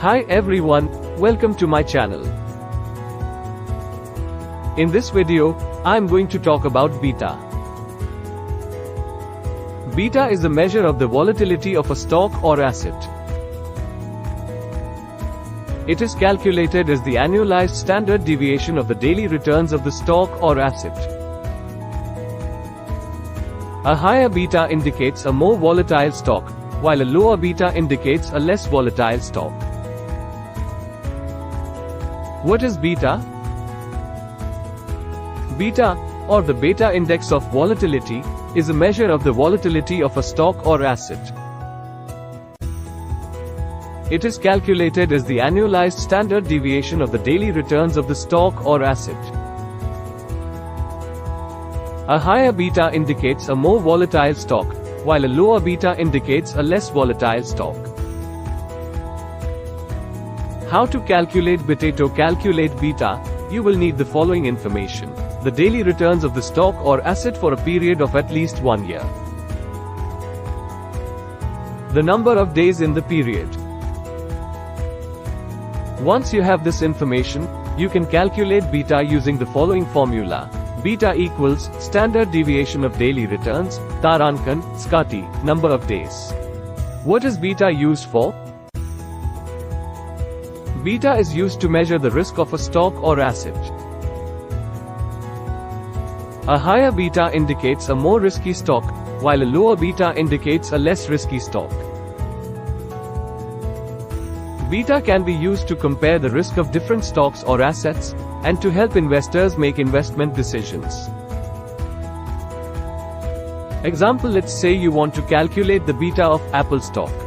Hi everyone, welcome to my channel. In this video, I am going to talk about beta. Beta is a measure of the volatility of a stock or asset. It is calculated as the annualized standard deviation of the daily returns of the stock or asset. A higher beta indicates a more volatile stock, while a lower beta indicates a less volatile stock. What is beta? Beta, or the Beta Index of Volatility, is a measure of the volatility of a stock or asset. It is calculated as the annualized standard deviation of the daily returns of the stock or asset. A higher beta indicates a more volatile stock, while a lower beta indicates a less volatile stock. How to calculate beta? To calculate beta, you will need the following information: the daily returns of the stock or asset for a period of at least 1 year, the number of days in the period. Once you have this information, you can calculate beta using the following formula. Beta equals standard deviation of daily returns, tarankan, sqrt, number of days. What is beta used for? Beta is used to measure the risk of a stock or asset. A higher beta indicates a more risky stock, while a lower beta indicates a less risky stock. Beta can be used to compare the risk of different stocks or assets, and to help investors make investment decisions. Example: let's say you want to calculate the beta of Apple stock.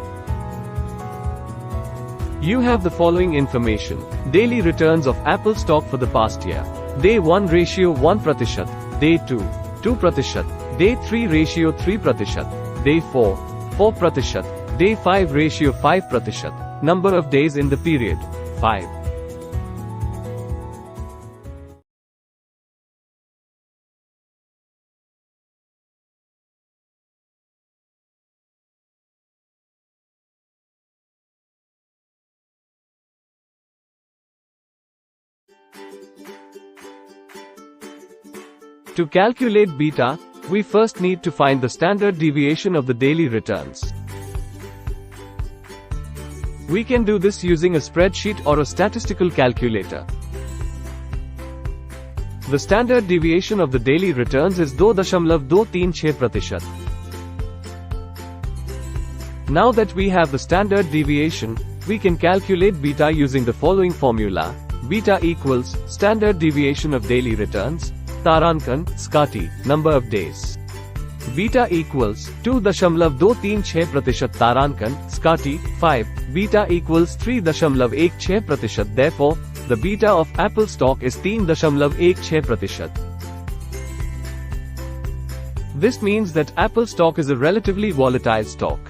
You have the following information: daily returns of Apple stock for the past year. Day 1 ratio 1%, Day 2, 2%, Day 3 ratio 3%, Day 4, 4%, Day 5 ratio 5%. Number of days in the period, 5. To calculate beta, we first need to find the standard deviation of the daily returns. We can do this using a spreadsheet or a statistical calculator. The standard deviation of the daily returns is 2.236%. Now that we have the standard deviation, we can calculate beta using the following formula. Beta equals standard deviation of daily returns, tarankan, sqrt, number of days. Beta equals 2.236% tarankan, sqrt, 5. Beta equals 3.16%. Therefore, the beta of Apple stock is 3.16%. This means that Apple stock is a relatively volatile stock.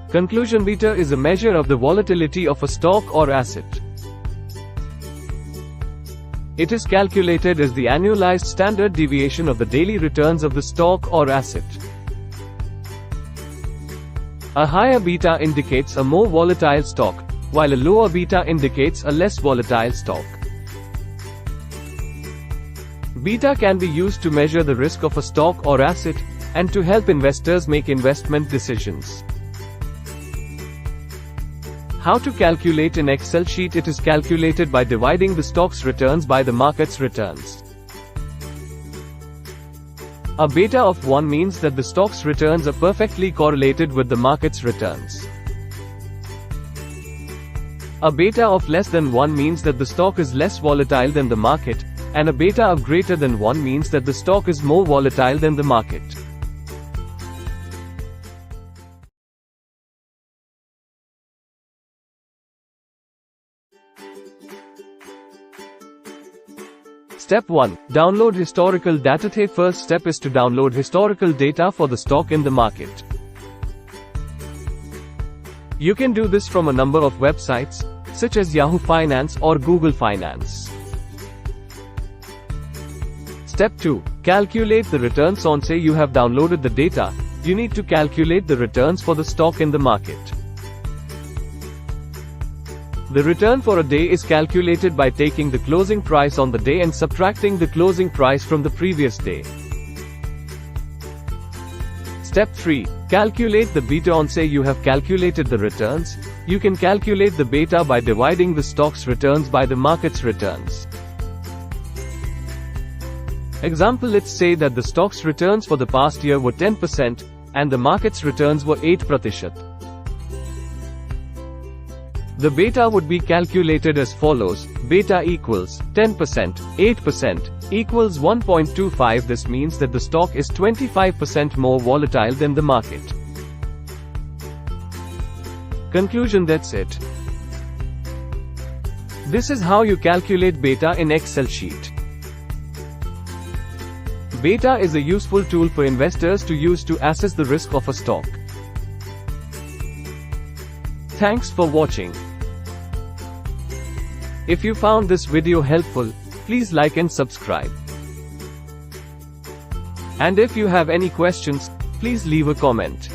Conclusion: beta is a measure of the volatility of a stock or asset. It is calculated as the annualized standard deviation of the daily returns of the stock or asset. A higher beta indicates a more volatile stock, while a lower beta indicates a less volatile stock. Beta can be used to measure the risk of a stock or asset, and to help investors make investment decisions. How to calculate in Excel sheet? It is calculated by dividing the stock's returns by the market's returns. A beta of 1 means that the stock's returns are perfectly correlated with the market's returns. A beta of less than 1 means that the stock is less volatile than the market, and a beta of greater than 1 means that the stock is more volatile than the market. Step 1. Download historical data. The first step is to download historical data for the stock in the market. You can do this from a number of websites, such as Yahoo Finance or Google Finance. Step 2. Calculate the returns. Once you have downloaded the data, you need to calculate the returns for the stock in the market. The return for a day is calculated by taking the closing price on the day and subtracting the closing price from the previous day. Step 3. Calculate the beta. On say you have calculated the returns, you can calculate the beta by dividing the stock's returns by the market's returns. Example, let's say that the stock's returns for the past year were 10% and the market's returns were 8%. The beta would be calculated as follows: beta equals 10%, 8% equals 1.25. This means that the stock is 25% more volatile than the market. Conclusion: that's it. This is how you calculate beta in Excel sheet. Beta is a useful tool for investors to use to assess the risk of a stock. Thanks for watching. If you found this video helpful, please like and subscribe. And if you have any questions, please leave a comment.